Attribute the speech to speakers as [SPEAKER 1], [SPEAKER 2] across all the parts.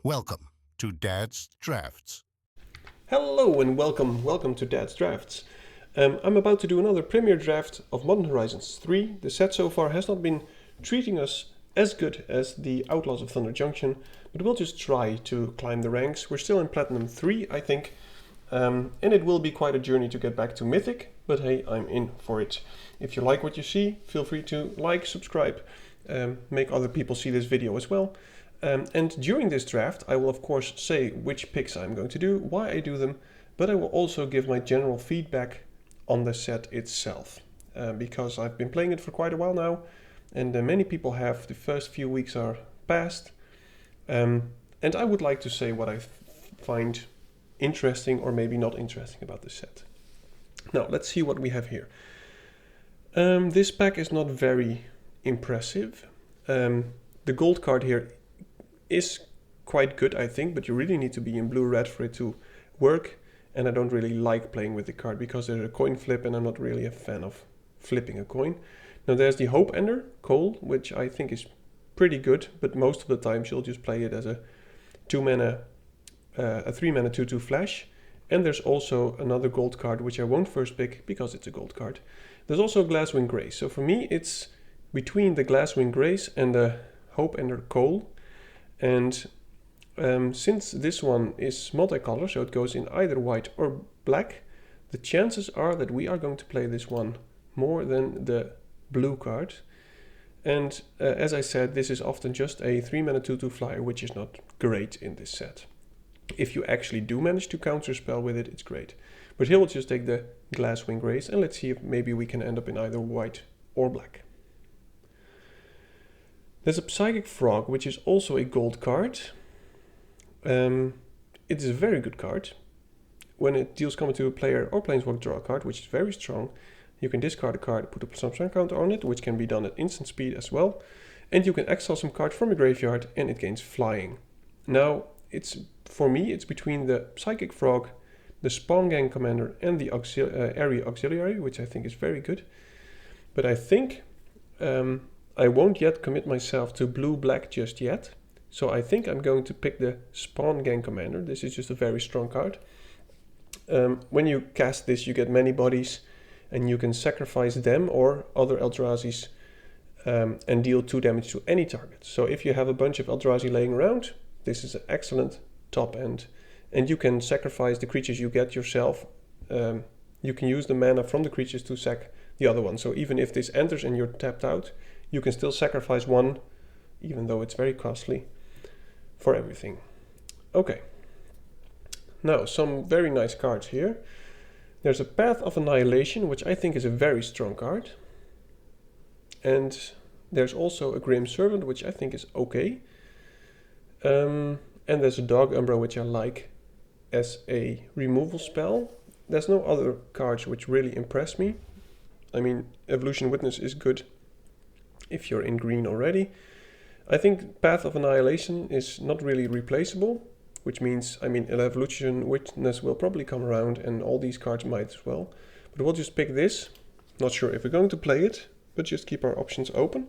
[SPEAKER 1] Welcome to Dad's Drafts.
[SPEAKER 2] Hello and welcome to Dad's Drafts. I'm about to do another premiere draft of Modern Horizons 3. The set so far has not been treating us as good as the Outlaws of Thunder Junction, but we'll just try to climb the ranks. We're still in Platinum 3, I think, and it will be quite a journey to get back to Mythic, but hey, I'm in for it. If you like what you see, feel free to like, subscribe, make other people see this video as well. And during this draft, I will of course say which picks I'm going to do, why I do them, but I will also give my general feedback on the set itself. Because I've been playing it for quite a while now, and many people have. The first few weeks are past. And I would like to say what I find interesting or maybe not interesting about the set. Now, let's see what we have here. This pack is not very impressive. The gold card here is quite good, I think, but you really need to be in blue-red for it to work, and I don't really like playing with the card because there's a coin flip and I'm not really a fan of flipping a coin. Now there's the Hope Ender, Cole, which I think is pretty good, but most of the time she'll just play it as a 3-mana 2/2 flash, and there's also another gold card which I won't first pick because it's a gold card. There's also Glasswing Grace, so for me it's between the Glasswing Grace and the Hope Ender Cole. And since this one is multicolor, so it goes in either white or black, the chances are that we are going to play this one more than the blue card. And as I said, this is often just a 3-mana 2/2 flyer, which is not great in this set. If you actually do manage to counterspell with it, it's great. But here we'll just take the Glasswing Grace, and let's see if maybe we can end up in either white or black. There's a Psychic Frog, which is also a gold card. It is a very good card. When it deals combat to a player or Planeswalker, draw a card, which is very strong. You can discard a card, put a some counter on it, which can be done at instant speed as well. And you can exile some card from a graveyard, and it gains flying. Now, for me, it's between the Psychic Frog, the Spawn Gang Commander, and the Area Auxiliary, which I think is very good. But I think I won't yet commit myself to blue-black just yet. So I think I'm going to pick the Spawn Gang Commander. This is just a very strong card. When you cast this, you get many bodies, and you can sacrifice them or other Eldrazi's and deal 2 damage to any target. So if you have a bunch of Eldrazi laying around, this is an excellent top end. And you can sacrifice the creatures you get yourself. You can use the mana from the creatures to sack the other one. So even if this enters and you're tapped out, you can still sacrifice one, even though it's very costly, for everything. Okay. Now, some very nice cards here. There's a Path of Annihilation, which I think is a very strong card. And there's also a Grim Servant, which I think is okay. And there's a Dog Umbra, which I like as a removal spell. There's no other cards which really impress me. I mean, Evolution Witness is good if you're in green already. I think Path of Annihilation is not really replaceable, which means, I mean, Evolution Witness will probably come around and all these cards might as well. But we'll just pick this. Not sure if we're going to play it, but just keep our options open.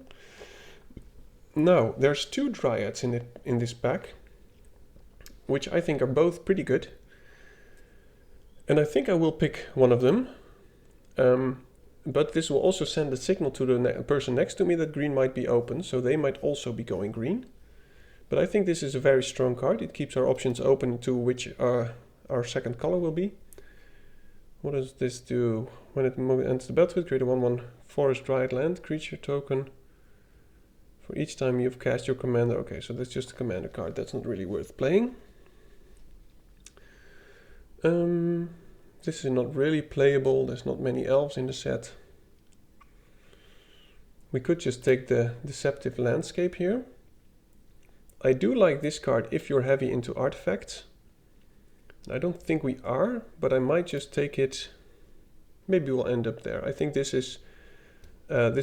[SPEAKER 2] Now, there's 2 Dryads in this pack, which I think are both pretty good. And I think I will pick one of them. But this will also send a signal to the person next to me that green might be open, so they might also be going green. But I think this is a very strong card. It keeps our options open to which our second color will be. What does this do? When it enters the battlefield, create a 1/1 Forest Dryad land creature token. For each time you've cast your commander. Okay, so that's just a commander card. That's not really worth playing. This is not really playable. There's not many elves in the set. We could just take the Deceptive Landscape here. I do like this card if you're heavy into artifacts. I don't think we are, but I might just take it. Maybe we'll end up there. I think this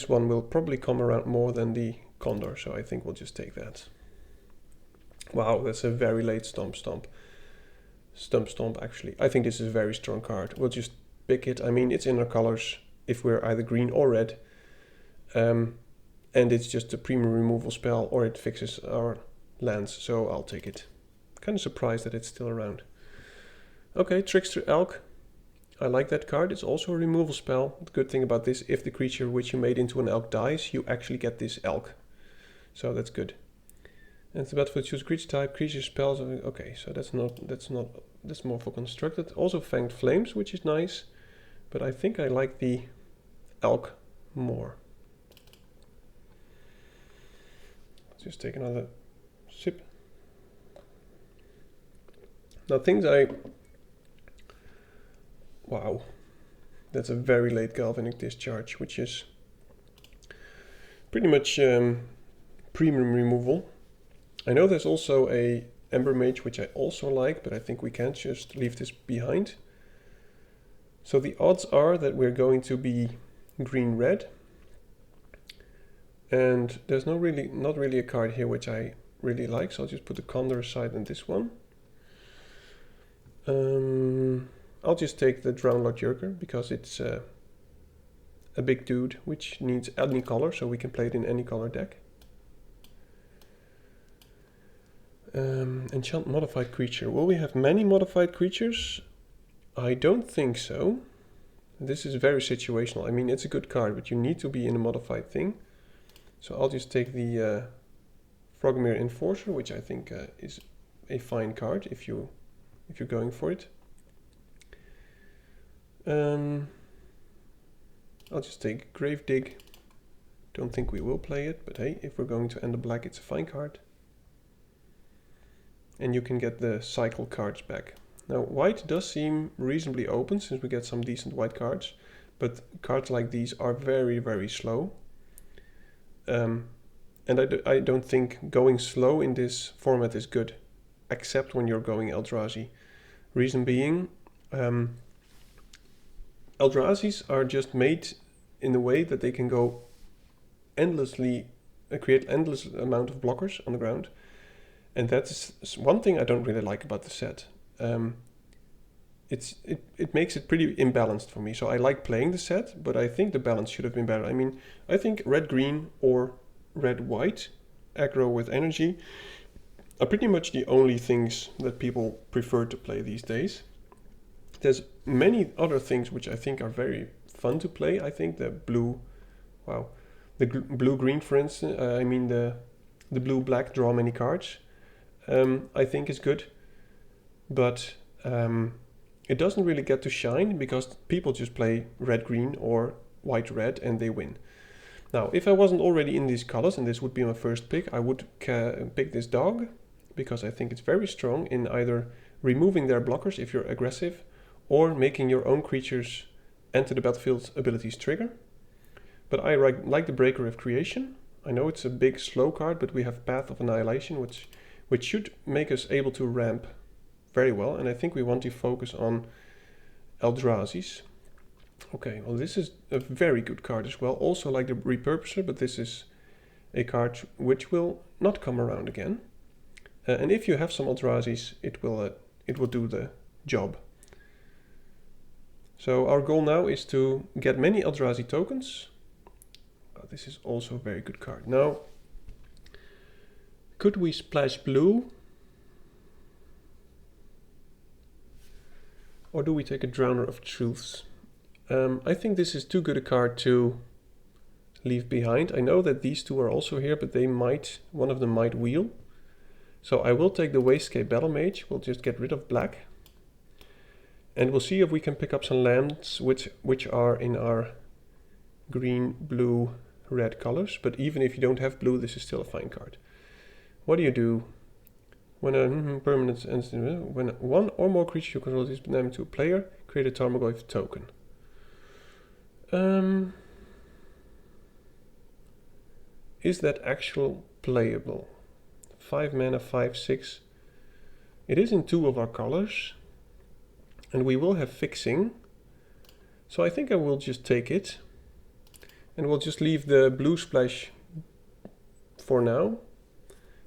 [SPEAKER 2] one will probably come around more than the Condor, so I think we'll just take that. Wow, that's a very late Stomp Stomp actually. I think this is a very strong card. We'll just pick it. I mean, it's in our colors if we're either green or red. And it's just a premium removal spell, or it fixes our lands, so I'll take it. kind of surprised that it's still around. Okay, Trickster Elk. I like that card. It's also a removal spell. The good thing about this, if the creature which you made into an elk dies, you actually get this elk. So that's good. And it's the battlefield, choose creature type, creature spells. Okay, so that's more for constructed. Also Fanged Flames, which is nice. But I think I like the elk more. Just take another sip. Now wow, that's a very late galvanic discharge, which is pretty much premium removal. I know there's also a Ember Mage, which I also like, but I think we can't just leave this behind. So the odds are that we're going to be green-red. And there's not really a card here which I really like, so I'll just put the Condor aside and this one. I'll just take the Drownlord Yerker because it's a big dude which needs any color, so we can play it in any color deck. Enchant modified creature. Will we have many modified creatures? I don't think so. This is very situational. I mean, it's a good card, but you need to be in a modified thing. So I'll just take the Frogmere Enforcer, which I think is a fine card if you're going for it. I'll just take Gravedigg. Don't think we will play it, but hey, if we're going to end the black, it's a fine card. And you can get the cycle cards back. Now, white does seem reasonably open since we get some decent white cards, but cards like these are very, very slow. And I don't think going slow in this format is good, except when you're going Eldrazi. Reason being, Eldrazi's are just made in a way that they can go endlessly, create endless amount of blockers on the ground. And that's one thing I don't really like about the set. It makes it pretty imbalanced for me. So I like playing the set, but I think the balance should have been better. I mean, I think red-green or red-white, aggro with energy, are pretty much the only things that people prefer to play these days. There's many other things which I think are very fun to play. I think the blue-green, for instance, the blue-black draw many cards. I think is good, but it doesn't really get to shine because people just play red-green or white-red and they win. Now, if I wasn't already in these colors, and this would be my first pick, I would pick this dog because I think it's very strong in either removing their blockers if you're aggressive or making your own creatures enter the battlefield abilities trigger. But I like the Breaker of Creation. I know it's a big slow card, but we have Path of Annihilation, which should make us able to ramp very well, and I think we want to focus on Eldrazi's. Okay, well this is a very good card as well, also like the Repurposer, but this is a card which will not come around again. And if you have some Eldrazi's, it will do the job. So our goal now is to get many Eldrazi tokens. This is also a very good card. Now, could we splash blue? Or do we take a Drowner of Truths? I think this is too good a card to leave behind. I know that these two are also here, but one of them might wheel. So I will take the Wastecape Battle Mage. We'll just get rid of black. And we'll see if we can pick up some lands which are in our green, blue, red colors. But even if you don't have blue, this is still a fine card. What do you do? When a permanent instant, when one or more creature you control is named to a player, create a Tarmogoyf token. Is that actual playable? 5 mana, 5/6. It is in 2 of our colors, and we will have fixing. So I think I will just take it, and we'll just leave the blue splash for now.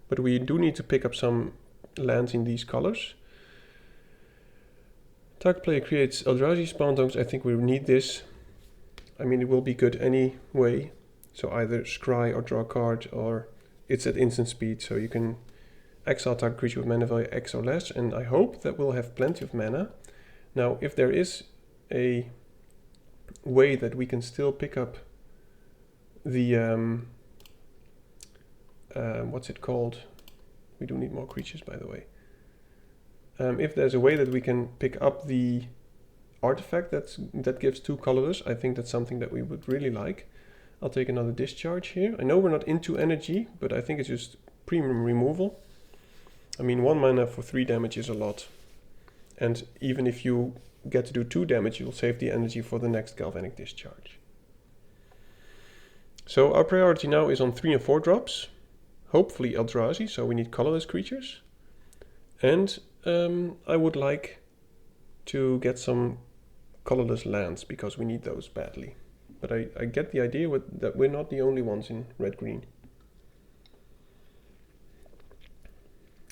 [SPEAKER 2] But we do need to pick up some lands in these colors. Target player creates Eldrazi spawn tokens. I think we need this. I mean, it will be good anyway. So either scry or draw a card, or it's at instant speed, so you can exile target creature with mana value X or less, and I hope that we'll have plenty of mana. Now, if there is a way that we can still pick up the what's it called? We do need more creatures, by the way. If there's a way that we can pick up the artifact that gives 2 colorless, I think that's something that we would really like. I'll take another discharge here. I know we're not into energy, but I think it's just premium removal. I mean, 1 mana for 3 damage is a lot. And even if you get to do 2 damage, you'll save the energy for the next galvanic discharge. So our priority now is on 3 and 4 drops. Hopefully Eldrazi, so we need colorless creatures. And I would like to get some colorless lands, because we need those badly. But I get the idea that we're not the only ones in red-green.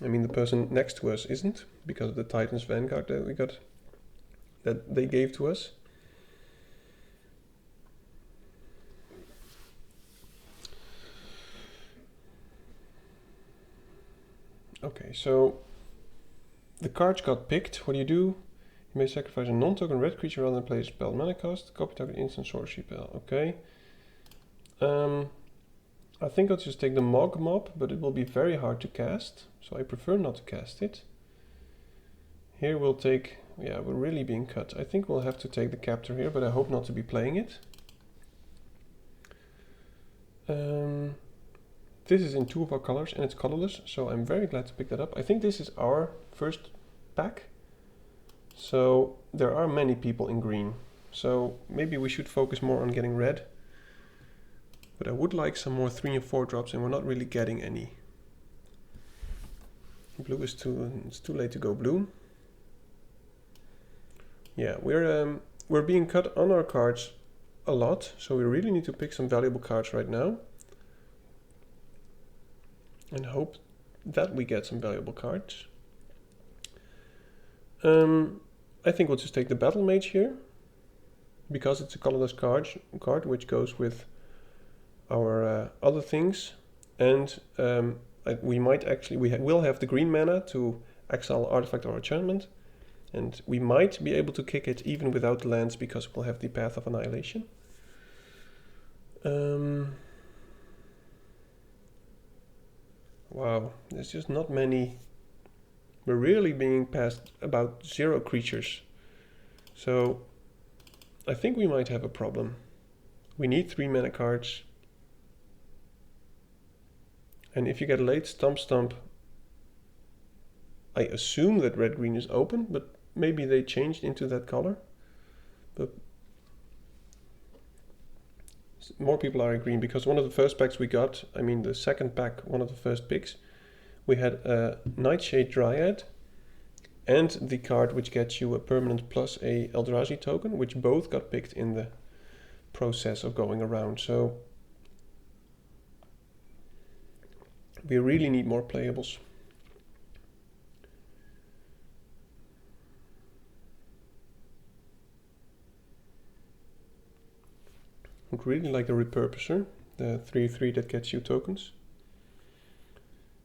[SPEAKER 2] I mean, the person next to us isn't, because of the Titan's Vanguard that they gave to us. Okay, so the cards got picked. What do? You may sacrifice a non-token red creature rather than play a spell mana cost. Copy target instant sorcery spell. Okay. I think I'll just take the Mog Mob, but it will be very hard to cast, so I prefer not to cast it. Here we'll take... yeah, we're really being cut. I think we'll have to take the Captor here, but I hope not to be playing it. This is in 2 of our colors, and it's colorless, so I'm very glad to pick that up. I think this is our first pack. So there are many people in green, so maybe we should focus more on getting red. But I would like some more 3 and 4 drops, and we're not really getting any. Blue is it's too late to go blue. Yeah, we're being cut on our cards a lot, so we really need to pick some valuable cards right now. And hope that we get some valuable cards. I think we'll just take the Battle Mage here, because it's a colorless card which goes with our other things, and we might actually will have the green mana to exile artifact or enchantment, and we might be able to kick it even without the lands, because we'll have the Path of Annihilation. Wow, there's just not many. We're really being passed about 0 creatures. So I think we might have a problem. We need 3 mana cards. And if you get a late Stump, I assume that red-green is open, but maybe they changed into that color. But more people are in green, because one of the first packs we got, I mean the second pack, one of the first picks, we had a Nightshade Dryad and the card which gets you a permanent plus a Eldrazi token, which both got picked in the process of going around. So we really need more playables. I would really like the Repurposer, the 3/3 that gets you tokens.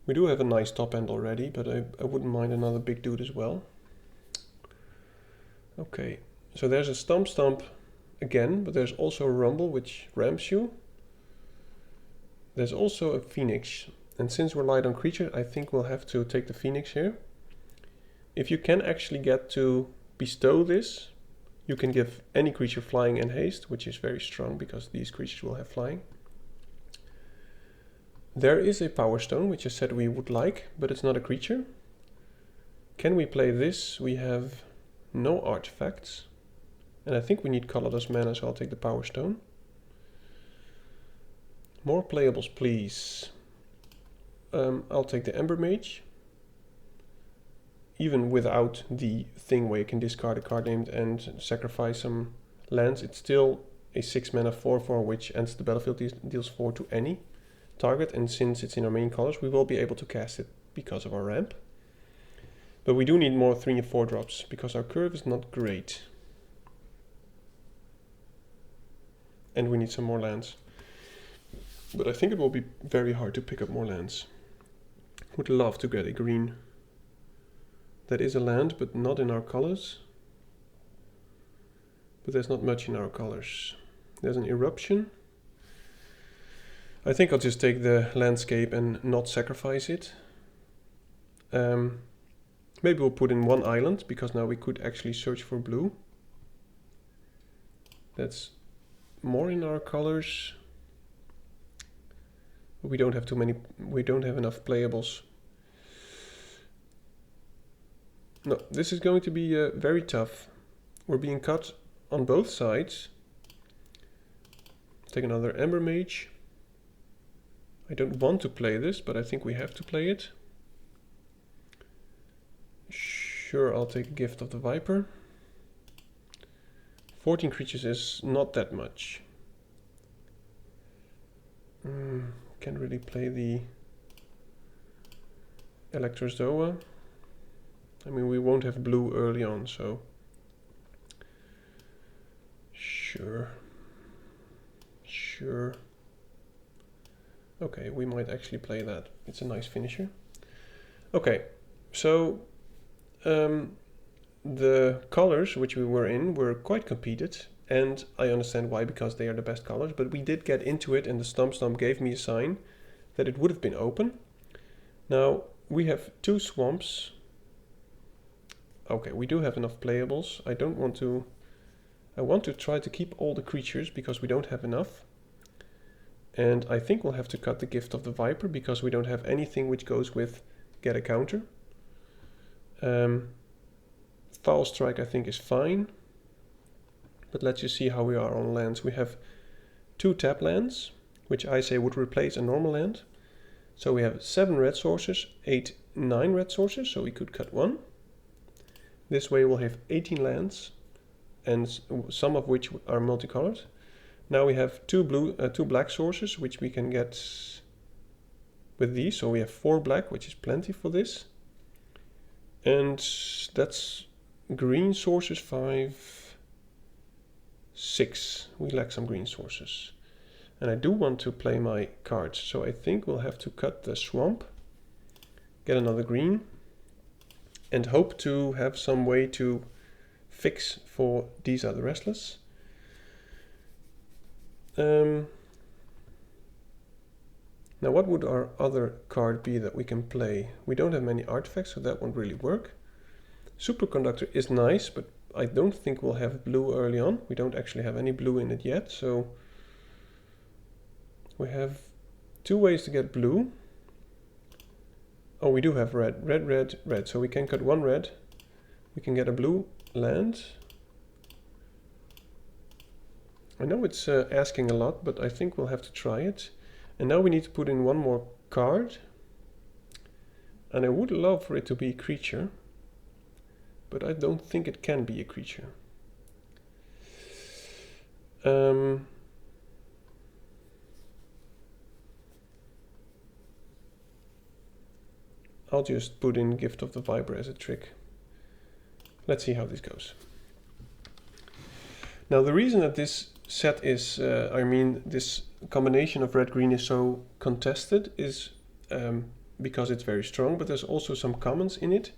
[SPEAKER 2] We do have a nice top end already, but I wouldn't mind another big dude as well. Okay, so there's a Stump again, but there's also a Rumble which ramps you. There's also a Phoenix, and since we're light on creature, I think we'll have to take the Phoenix here. If you can actually get to bestow this, you can give any creature flying and haste, which is very strong because these creatures will have flying. There is a Power Stone, which I said we would like, but it's not a creature. Can we play this? We have no artifacts, and I think we need colorless mana, so I'll take the Power Stone. More playables, please. I'll take the Ember Mage. Even without the thing where you can discard a card named and sacrifice some lands, it's still a 6 mana 4/4 which enters the battlefield, deals 4 to any target, and since it's in our main colors, we will be able to cast it because of our ramp. But we do need more 3 and 4 drops because our curve is not great. And we need some more lands. But I think it will be very hard to pick up more lands. Would love to get a green. That is a land, but not in our colors. But there's not much in our colors. There's an eruption. I think I'll just take the landscape and not sacrifice it. Maybe we'll put in one island, because now we could actually search for blue. That's more in our colors. But we don't have too many, we don't have enough playables. No, this is going to be very tough. We're being cut on both sides. Take another Ember Mage. I don't want to play this, but I think we have to play it. Sure, I'll take a Gift of the Viper. 14 creatures is not that much. Can't really play the Electrozoa. I mean, we won't have blue early on, so... Sure. Sure. Okay, we might actually play that. It's a nice finisher. Okay, so... the colors which we were in were quite competed, and I understand why, because they are the best colors, but we did get into it, and the Stump gave me a sign that it would have been open. Now, we have 2 swamps. Okay, we do have enough playables. I want to try to keep all the creatures, because we don't have enough. And I think we'll have to cut the Gift of the Viper, because we don't have anything which goes with get a counter. Foul Strike I think is fine, but let's just see how we are on lands. We have 2 tap lands, which I say would replace a normal land. So we have 7 red sources, 9 red sources, so we could cut 1. This way we'll have 18 lands, and some of which are multicolored. Now we have 2 black sources, which we can get with these, so we have 4 black, which is plenty for this. And that's green sources, 5, 6. We lack some green sources. And I do want to play my cards, so I think we'll have to cut the swamp, get another green, and hope to have some way to fix for These Are the Restless. Now what would our other card be that we can play? We don't have many artifacts, so that won't really work. Superconductor is nice, but I don't think we'll have blue early on. We don't actually have any blue in it yet, so we have 2 ways to get blue. Oh, we do have red, red, red, red, so we can cut 1 red. We can get a blue land. I know it's asking a lot, but I think we'll have to try it. And now we need to put in 1 more card. And I would love for it to be a creature, but I don't think it can be a creature. I'll just put in Gift of the Viper as a trick. Let's see how this goes. Now the reason that this set is, this combination of red-green is so contested is because it's very strong, but there's also some commons in it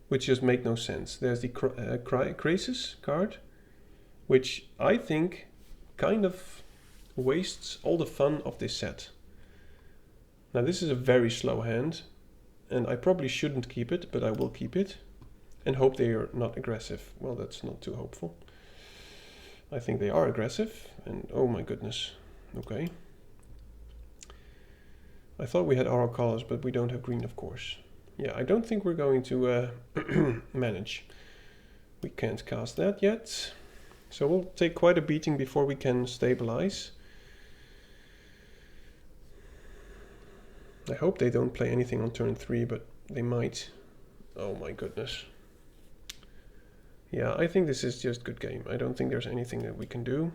[SPEAKER 2] which just make no sense. There's the Crisis card, which I think kind of wastes all the fun of this set. Now this is a very slow hand, and I probably shouldn't keep it, but I will keep it and hope they are not aggressive. Well, that's not too hopeful. I think they are aggressive, and oh my goodness. Okay. I thought we had our colors, but we don't have green, of course. Yeah, I don't think we're going to manage. We can't cast that yet. So we'll take quite a beating before we can stabilize. I hope they don't play anything on turn 3, but they might. Oh my goodness. Yeah, I think this is just good game. I don't think there's anything that we can do.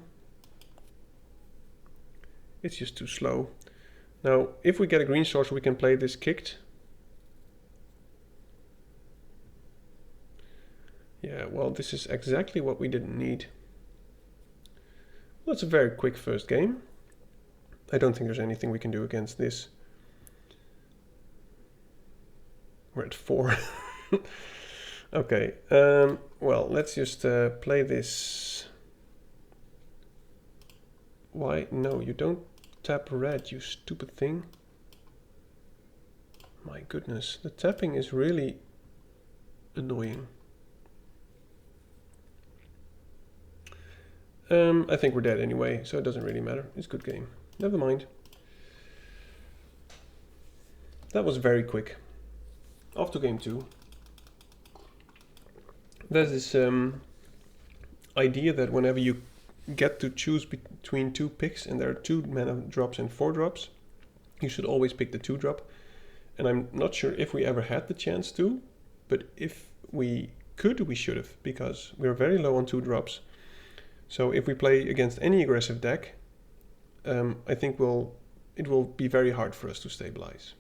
[SPEAKER 2] It's just too slow. Now, if we get a green source, we can play this kicked. Yeah, well, this is exactly what we didn't need. Well, it's a very quick first game. I don't think there's anything we can do against this. We're at 4. Okay, well, let's just play this. Why? No, you don't tap red, you stupid thing. My goodness, the tapping is really annoying. I think we're dead anyway, so it doesn't really matter. It's a good game. Never mind. That was very quick. Off to game 2. There's this idea that whenever you get to choose between 2 picks and there are 2 mana drops and 4 drops, you should always pick the 2 drop. And I'm not sure if we ever had the chance to, but if we could, we should have, because we're very low on 2 drops. So if we play against any aggressive deck, I think it will be very hard for us to stabilize.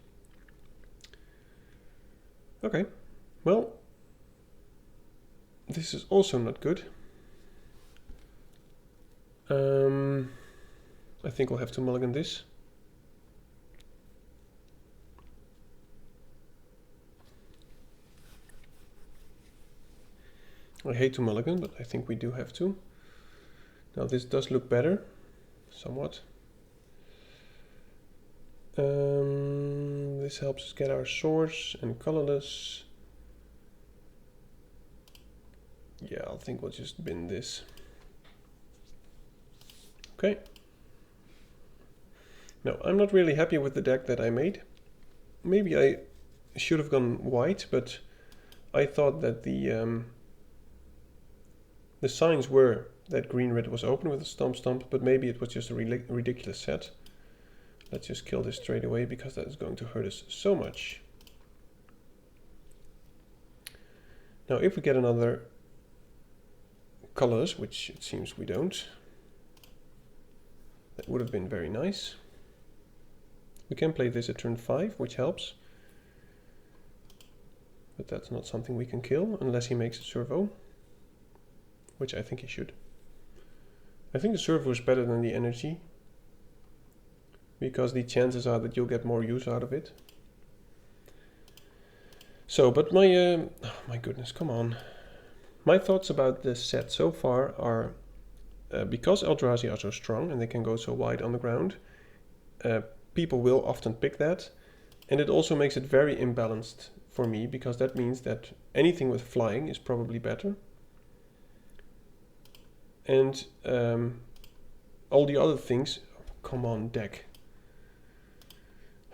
[SPEAKER 2] Okay, well, this is also not good. I think we'll have to mulligan this. I hate to mulligan, but I think we do have to. Now this does look better, somewhat. This helps us get our source and colorless. Yeah, I think we'll just bin this. Okay. Now, I'm not really happy with the deck that I made. Maybe I should have gone white, but I thought that the signs were that green-red was open with a stomp, but maybe it was just a ridiculous set. Let's just kill this straight away, because that is going to hurt us so much. Now, if we get another colors, which it seems we don't, that would have been very nice. We can play this at turn 5, which helps. But that's not something we can kill, unless he makes a servo. Which I think he should. I think the servo is better than the energy, because the chances are that you'll get more use out of it. So, but my, oh my goodness, come on. My thoughts about this set so far are, because Eldrazi are so strong and they can go so wide on the ground, people will often pick that. And it also makes it very imbalanced for me, because that means that anything with flying is probably better. And all the other things, come on deck.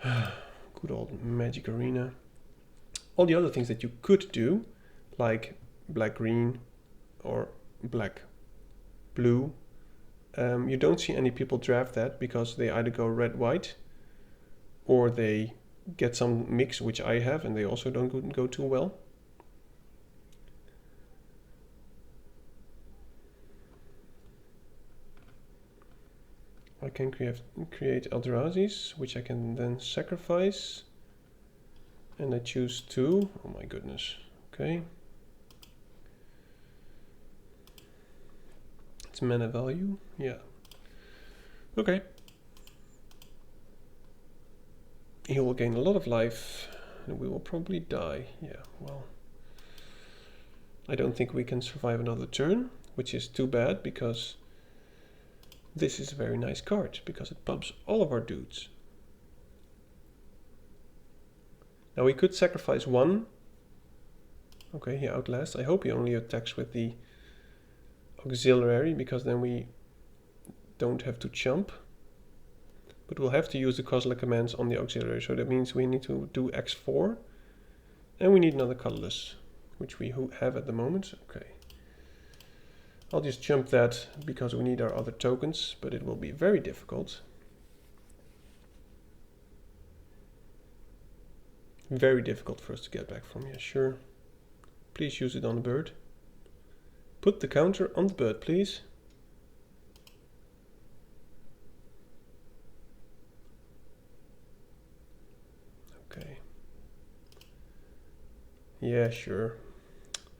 [SPEAKER 2] Good old Magic Arena. All the other things that you could do, like black-green or black-blue, you don't see any people draft that, because they either go red-white or they get some mix, which I have, and they also don't go too well. I can create Eldrazi's, which I can then sacrifice. And I choose 2. Oh my goodness. Okay. It's mana value. Yeah. Okay. He will gain a lot of life, and we will probably die. Yeah, well. I don't think we can survive another turn, which is too bad, because this is a very nice card, because it pumps all of our dudes. Now we could sacrifice 1. Okay, he outlasts. I hope he only attacks with the auxiliary, because then we don't have to chump. But we'll have to use the Kozilek commands on the auxiliary, so that means we need to do X4. And we need another colorless, which we have at the moment. Okay. I'll just jump that, because we need our other tokens, but it will be very difficult. Very difficult for us to get back from. Yeah, sure. Please use it on the bird. Put the counter on the bird, please. Okay. Yeah, sure.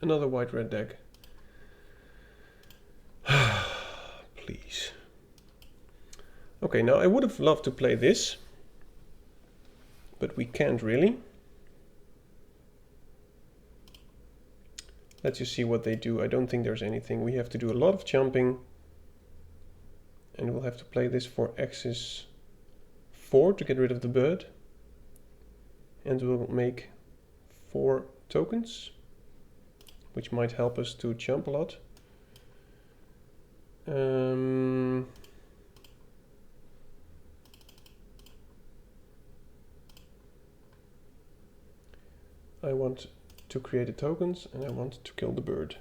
[SPEAKER 2] Another white-red deck. Please. Okay, now I would have loved to play this, but we can't really. Let's just see what they do. I don't think there's anything. We have to do a lot of jumping. And we'll have to play this for axis 4 to get rid of the bird. And we'll make 4 tokens, which might help us to jump a lot. I want to create the tokens and I want to kill the bird.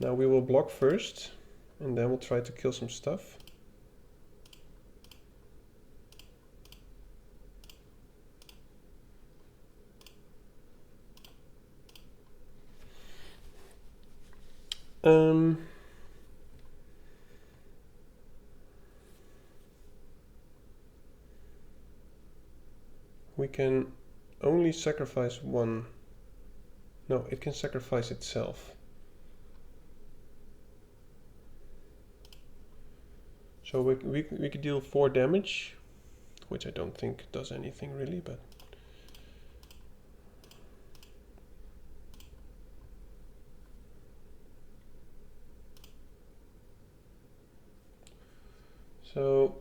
[SPEAKER 2] Now we will block first and then we'll try to kill some stuff. We can only sacrifice one. No, it can sacrifice itself. So we could deal 4 damage, which I don't think does anything really, but so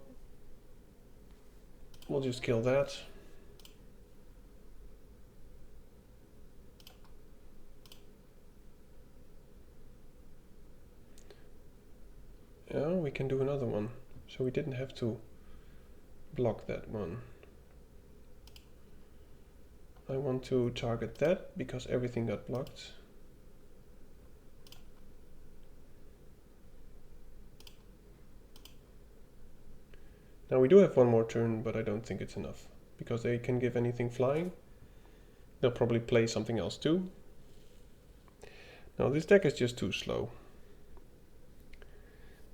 [SPEAKER 2] we'll just kill that. Yeah, we can do another one. So we didn't have to block that one. I want to target that because everything got blocked. Now we do have one more turn, but I don't think it's enough because they can give anything flying. They'll probably play something else too. Now this deck is just too slow.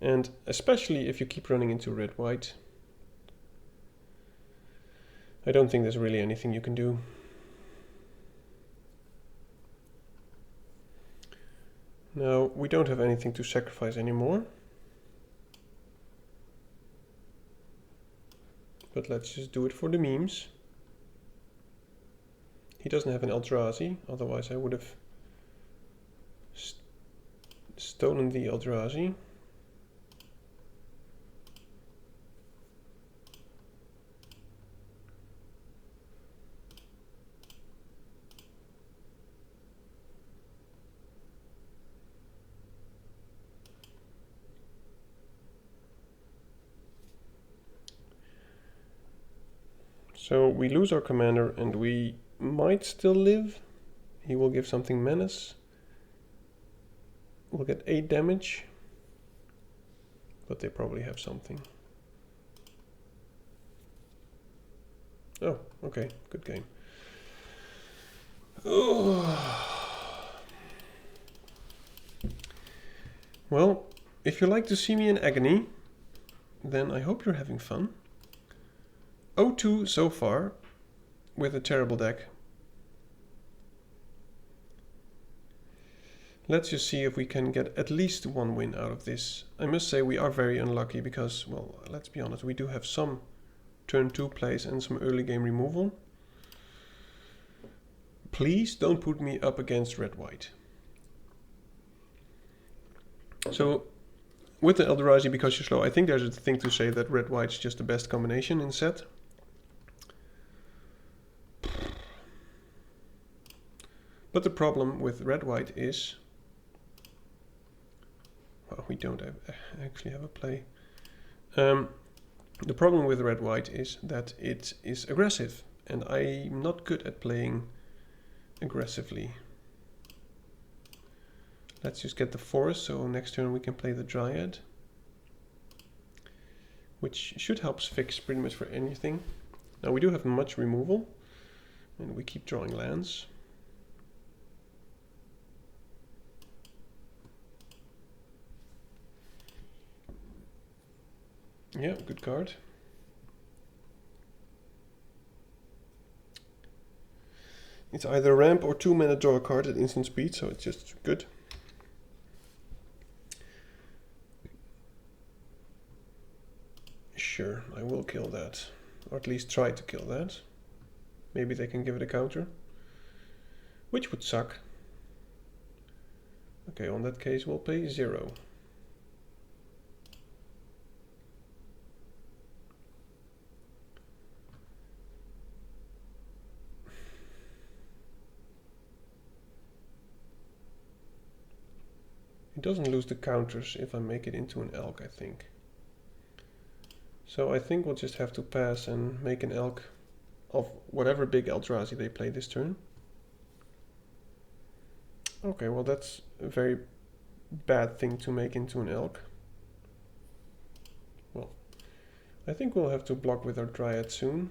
[SPEAKER 2] And especially if you keep running into red-white, I don't think there's really anything you can do. Now, we don't have anything to sacrifice anymore. But let's just do it for the memes. He doesn't have an Eldrazi, otherwise I would have stolen the Eldrazi. So we lose our commander and we might still live. He will give something menace. We'll get 8 damage. But they probably have something. Oh, okay, good game. Well, if you like to see me in agony, then I hope you're having fun. 0-2 so far, with a terrible deck. Let's just see if we can get at least one win out of this. I must say we are very unlucky because, well, let's be honest, we do have some turn 2 plays and some early game removal. Please don't put me up against red-white. So, with the Eldrazi, because you're slow, I think there's a thing to say that red-white's just the best combination in set. But the problem with red-white is, well, we don't actually have a play. The problem with red-white is that it is aggressive, and I'm not good at playing aggressively. Let's just get the forest, so next turn we can play the Dryad, which should help us fix pretty much for anything. Now we do have much removal, and we keep drawing lands. Yeah, good card. It's either ramp or 2 mana draw a card at instant speed, so it's just good. Sure, I will kill that, or at least try to kill that. Maybe they can give it a counter, which would suck. Okay, on that case we'll pay 0. It doesn't lose the counters if I make it into an elk, I think. So I think we'll just have to pass and make an elk of whatever big Eldrazi they play this turn. Okay, well that's a very bad thing to make into an elk. Well, I think we'll have to block with our Dryad soon.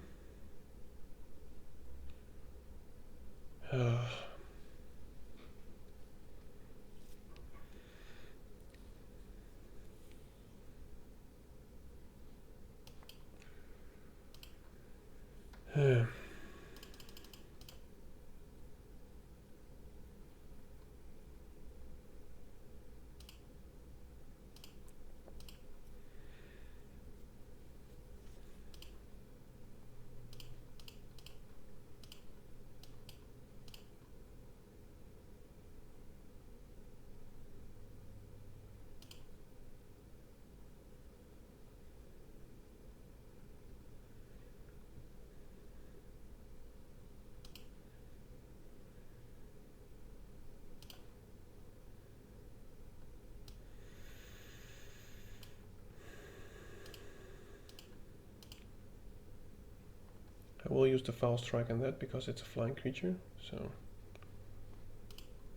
[SPEAKER 2] I will use the foul strike on that because it's a flying creature, so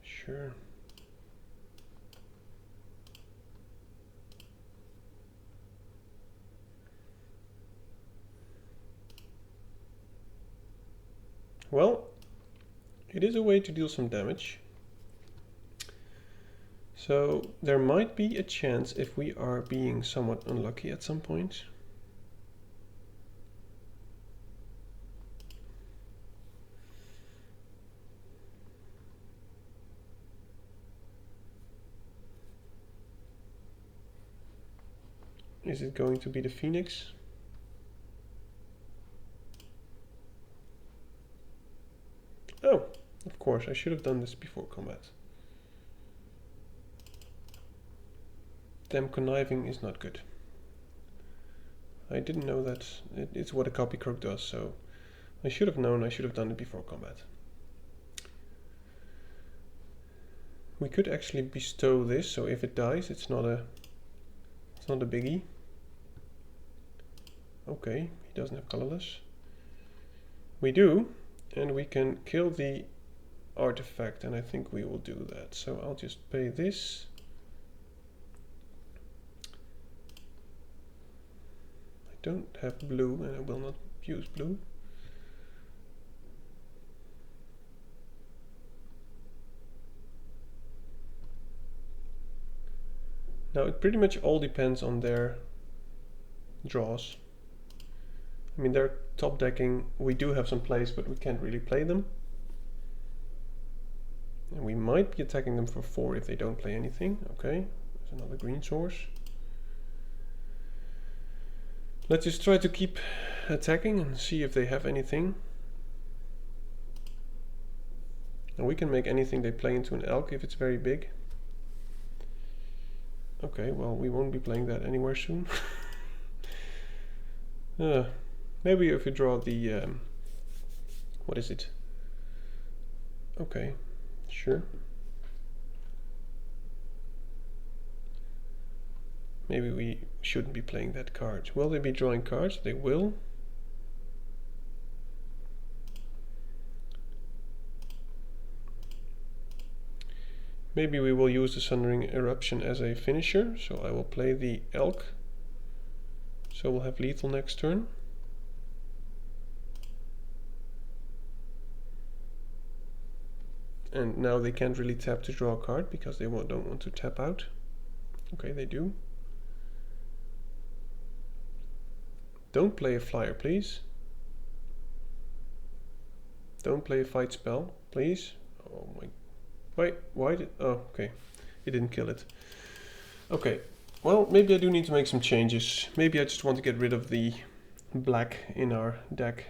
[SPEAKER 2] sure. Well, it is a way to deal some damage. So there might be a chance if we are being somewhat unlucky at some point. Is it going to be the Phoenix? Oh, of course, I should have done this before combat. Damn, conniving is not good. I didn't know that it's what a copy crook does, so I should have known. I should have done it before combat. We could actually bestow this, so if it dies, it's not a biggie. Okay, he doesn't have colorless. We do, and we can kill the artifact, and I think we will do that. So I'll just pay this. I don't have blue, and I will not use blue. Now it pretty much all depends on their draws. I mean, they're top decking. We do have some plays, but we can't really play them. And we might be attacking them for 4 if they don't play anything. Okay, there's another green source. Let's just try to keep attacking and see if they have anything. And we can make anything they play into an elk if it's very big. Okay, well, we won't be playing that anywhere soon. Maybe if we draw the... what is it? Okay, sure. Maybe we shouldn't be playing that card. Will they be drawing cards? They will. Maybe we will use the Sundering Eruption as a finisher, so I will play the Elk. So we'll have lethal next turn. And now they can't really tap to draw a card because they don't want to tap out. Okay, they do. Don't play a flyer, please. Don't play a fight spell, please. Oh my... Wait, why did... Oh, okay. It didn't kill it. Okay. Well, maybe I do need to make some changes. Maybe I just want to get rid of the black in our deck.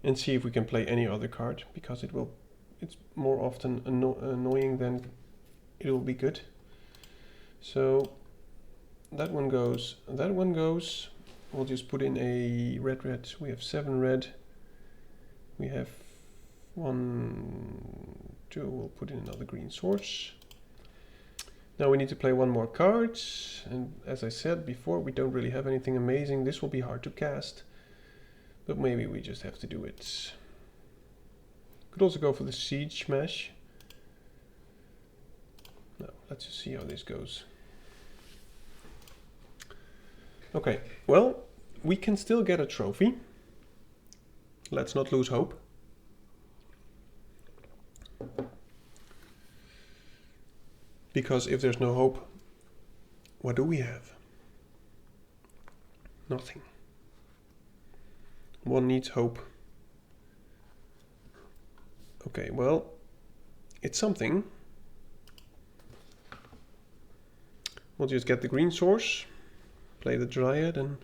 [SPEAKER 2] and see if we can play any other card, because it's more often annoying than it will be good. So that one goes, that one goes. We'll just put in a red. We have 7 red. We have 1, 2. We'll put in another green source. Now we need to play one more card, and as I said before, we don't really have anything amazing. This will be hard to cast, but maybe we just have to do it. Could also go for the Siege Smash. No, let's just see how this goes. Okay, well, we can still get a trophy. Let's not lose hope. Because if there's no hope, what do we have? Nothing. One needs hope. Okay, well, it's something. We'll just get the green source, play the Dryad, and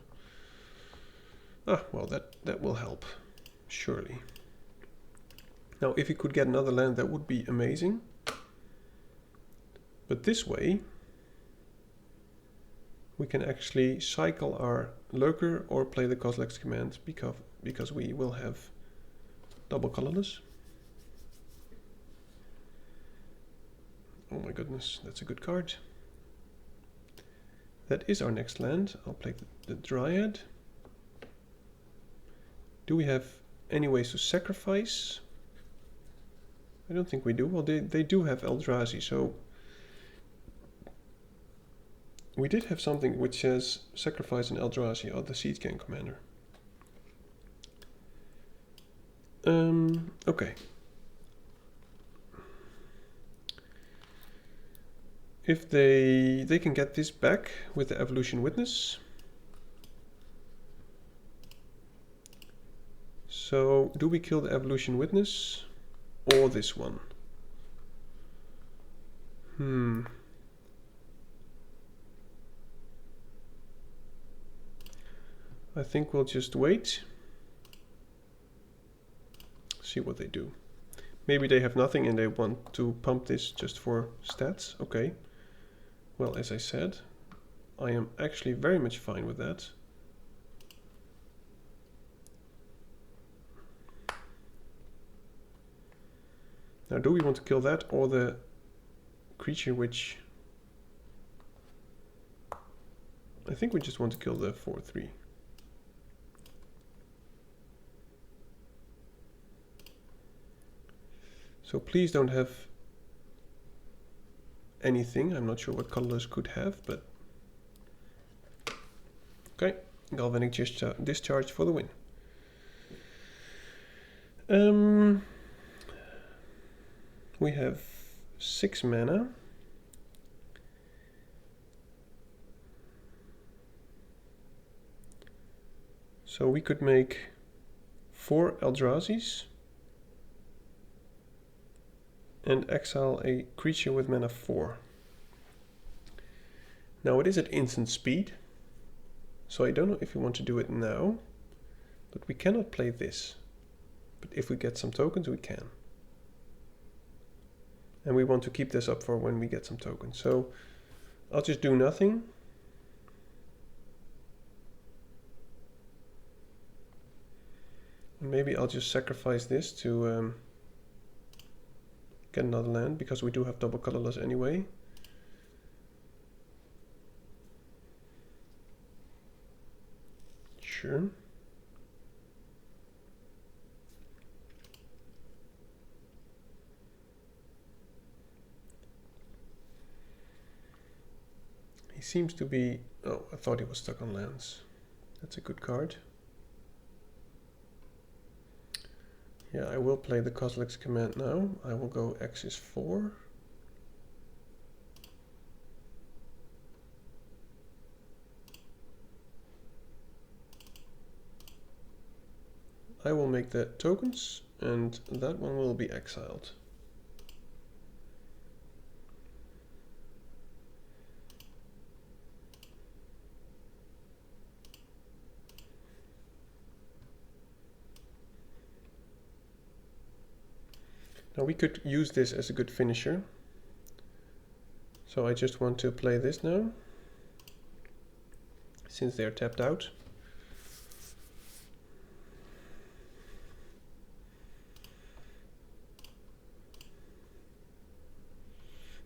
[SPEAKER 2] well, that will help, surely. Now, if we could get another land, that would be amazing. But this way, we can actually cycle our Lurker or play the Kozilek's Command, because we will have double colorless. Oh my goodness, that's a good card. That is our next land. I'll play the Dryad. Do we have any ways to sacrifice? I don't think we do. Well, they do have Eldrazi, so we did have something which says sacrifice an Eldrazi or the Siege Gang Commander. Okay. If they can get this back with the Evolution Witness. So do we kill the Evolution Witness or this one? I think we'll just wait. See what they do. Maybe they have nothing and they want to pump this just for stats. Okay. Well, as I said, I am actually very much fine with that. Now, do we want to kill that or the creature which... I think we just want to kill the 4/3. So please don't have anything. I'm not sure what colorless could have, but... Okay, Galvanic Discharge for the win. We have 6 mana. So we could make 4 Eldrazi's and exile a creature with mana 4. Now it is at instant speed, so I don't know if we want to do it now, but we cannot play this. But if we get some tokens, we can. And we want to keep this up for when we get some tokens. So I'll just do nothing. Maybe I'll just sacrifice this to get another land, because we do have double colorless anyway. Sure. He seems to be... Oh, I thought he was stuck on lands. That's a good card. Yeah, I will play the Kozilek's Command now. I will go X is 4. I will make the tokens, and that one will be exiled. Now we could use this as a good finisher. So I just want to play this now, since they're tapped out.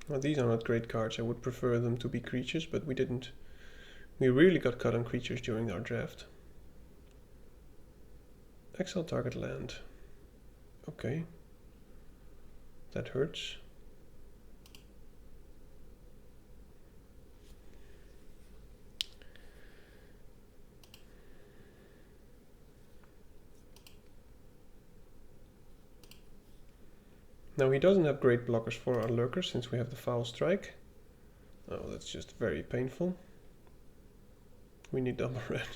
[SPEAKER 2] Well, these are not great cards. I would prefer them to be creatures, but we didn't. We really got cut on creatures during our draft. Exile target land. Okay. That hurts. Now he doesn't have great blockers for our lurkers since we have the foul strike. Oh, that's just very painful. We need double red.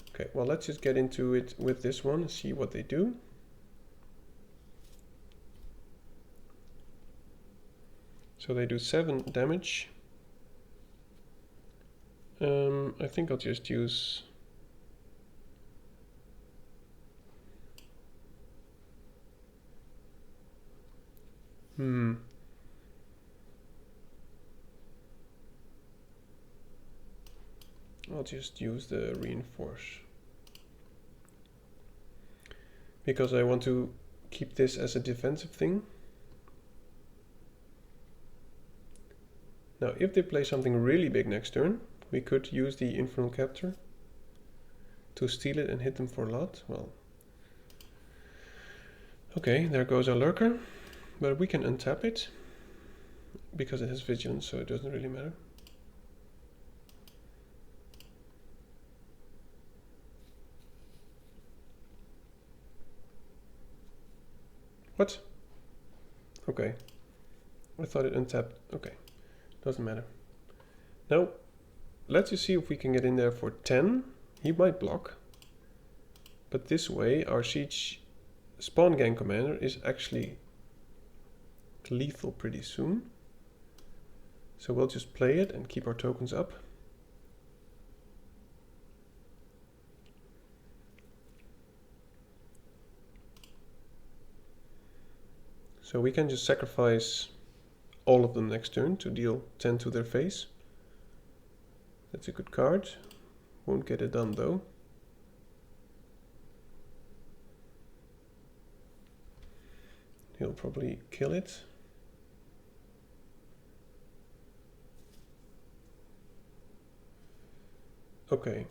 [SPEAKER 2] Okay, well, let's just get into it with this one and see what they do. So they do 7 damage. I think I'll just use... I'll just use the reinforce. Because I want to keep this as a defensive thing. Now, if they play something really big next turn, we could use the Infernal Captor to steal it and hit them for a lot. Well, okay, there goes our lurker. But we can untap it, because it has vigilance, so it doesn't really matter. What? Okay. I thought it untapped. Okay. Doesn't matter. Now, let's just see if we can get in there for 10. He might block. But this way, our siege spawn gang commander is actually lethal pretty soon. So we'll just play it and keep our tokens up. So we can just sacrifice all of them next turn to deal 10 to their face. That's a good card. Won't get it done though. He'll probably kill it. Okay.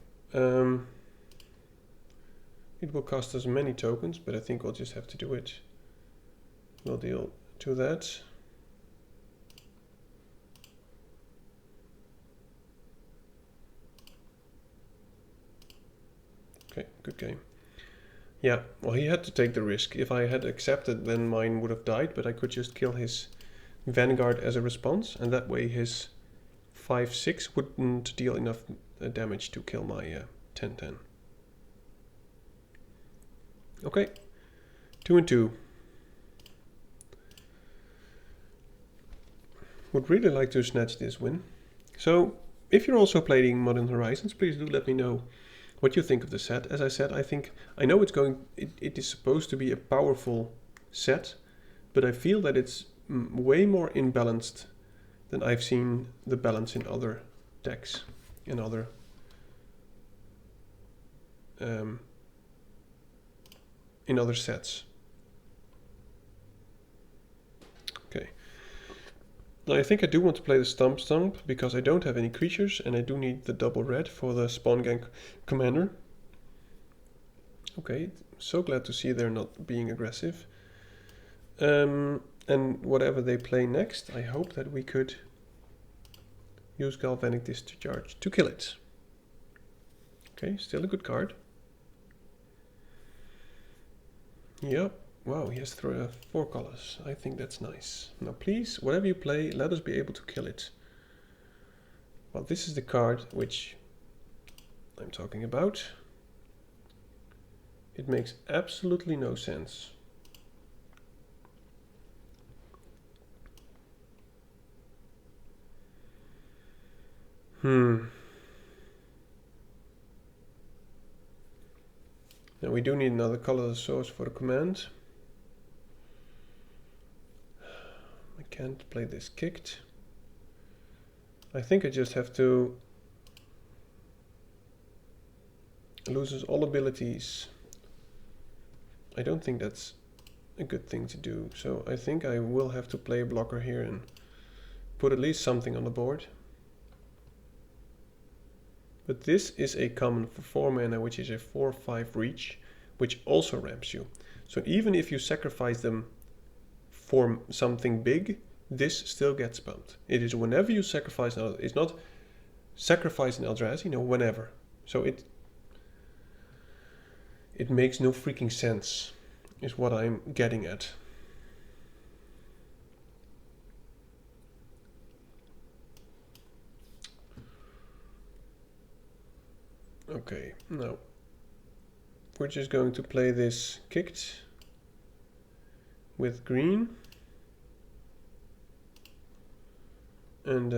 [SPEAKER 2] It will cost us many tokens, but I think we'll just have to do it. We'll deal to that. Okay, good game. Yeah, well, he had to take the risk. If I had accepted, then mine would have died, but I could just kill his Vanguard as a response, and that way his 5/6 wouldn't deal enough damage to kill my 10/10. Okay, 2 and 2. Would really like to snatch this win. So, if you're also playing Modern Horizons, please do let me know what you think of the set. As I said, I know it is supposed to be a powerful set, but I feel that it's way more imbalanced than I've seen the balance in other decks, in other sets. Okay. Now I think I do want to play the Stomp because I don't have any creatures and I do need the double red for the spawn gang commander. Okay, so glad to see they're not being aggressive. And whatever they play next, I hope that we could use Galvanic Discharge to kill it. Okay, still a good card. Yep. Wow, he has 4 colors. I think that's nice. Now please, whatever you play, let us be able to kill it. Well, this is the card which I'm talking about. It makes absolutely no sense. Now we do need another colorless source for the command. can't play this kicked. I think I just have to loses all abilities. I don't think that's a good thing to do, so I think I will have to play a blocker here and put at least something on the board. But this is a common for 4 mana, which is a 4/5 reach, which also ramps you. So even if you sacrifice them for something big, this still gets bumped. It is whenever you sacrifice, it's not sacrifice an Eldrazi, no, whenever. So it makes no freaking sense, is what I'm getting at. Okay, now we're just going to play this kicked with green, and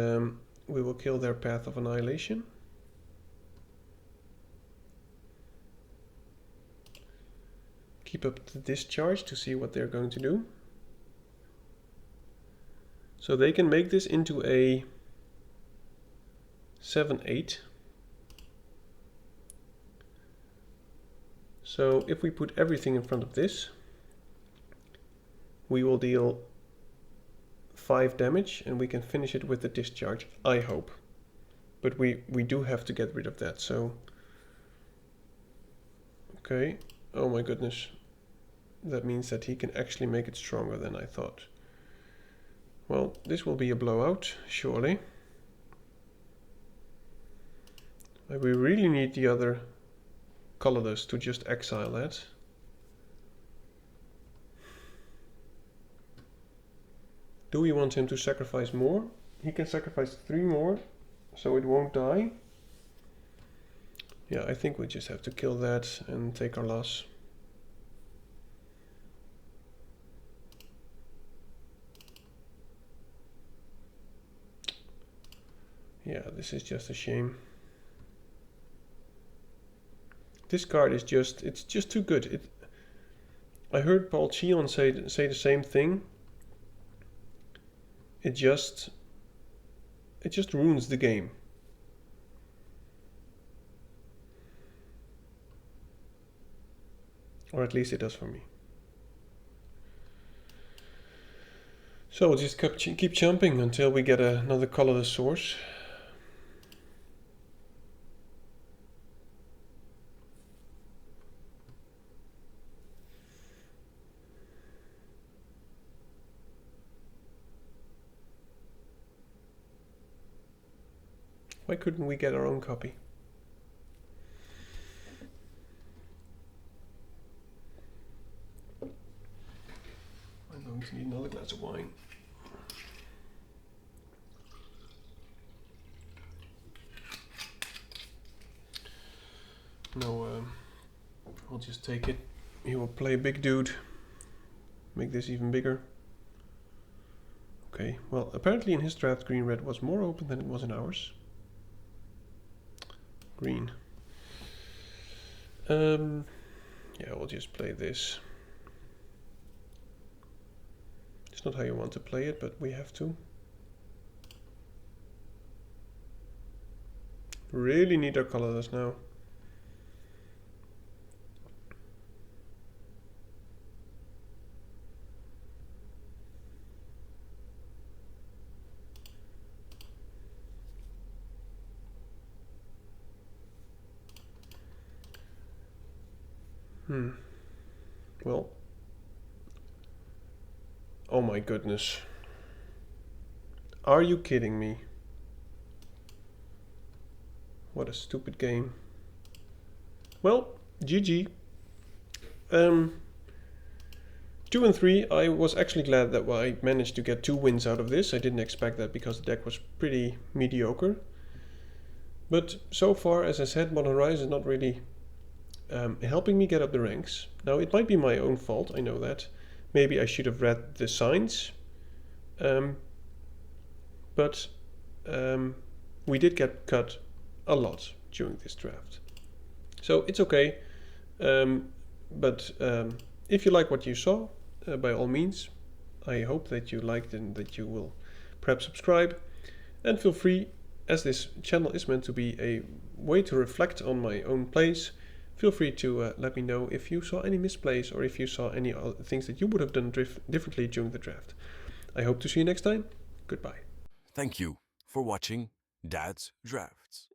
[SPEAKER 2] we will kill their Path of Annihilation. Keep up the discharge to see what they're going to do. So they can make this into a 7/8. So if we put everything in front of this, we will deal 5 damage and we can finish it with the discharge, I hope. But we do have to get rid of that, so... Okay, oh my goodness. That means that he can actually make it stronger than I thought. Well, this will be a blowout, surely. We really need the other colorless to just exile that. Do we want him to sacrifice more? He can sacrifice 3 more, so it won't die. Yeah, I think we just have to kill that and take our loss. Yeah, this is just a shame. This card is just, it's just too good. I heard Paul Cheon say the same thing. It just ruins the game. Or at least it does for me. So we'll just keep jumping until we get another colorless source. Why couldn't we get our own copy? I'm going to need another glass of wine. No, I'll just take it. He will play big dude. Make this even bigger. Okay, well, apparently in his draft green-red was more open than it was in ours. Green. Yeah, we'll just play this. It's not how you want to play it, but we have to. Really need our colorless now. Well. Oh my goodness. Are you kidding me? What a stupid game. Well, GG. 2 and 3. I was actually glad that I managed to get 2 wins out of this. I didn't expect that because the deck was pretty mediocre. But so far, as I said, Modern Horizons is not really helping me get up the ranks. Now, it might be my own fault, I know that. Maybe I should have read the signs. But we did get cut a lot during this draft. So it's okay. But if you like what you saw, by all means, I hope that you liked it and that you will perhaps subscribe. And feel free, as this channel is meant to be a way to reflect on my own plays, feel free to let me know if you saw any misplays or if you saw any other things that you would have done differently during the draft. I hope to see you next time. Goodbye.
[SPEAKER 3] Thank you for watching Dad's Drafts.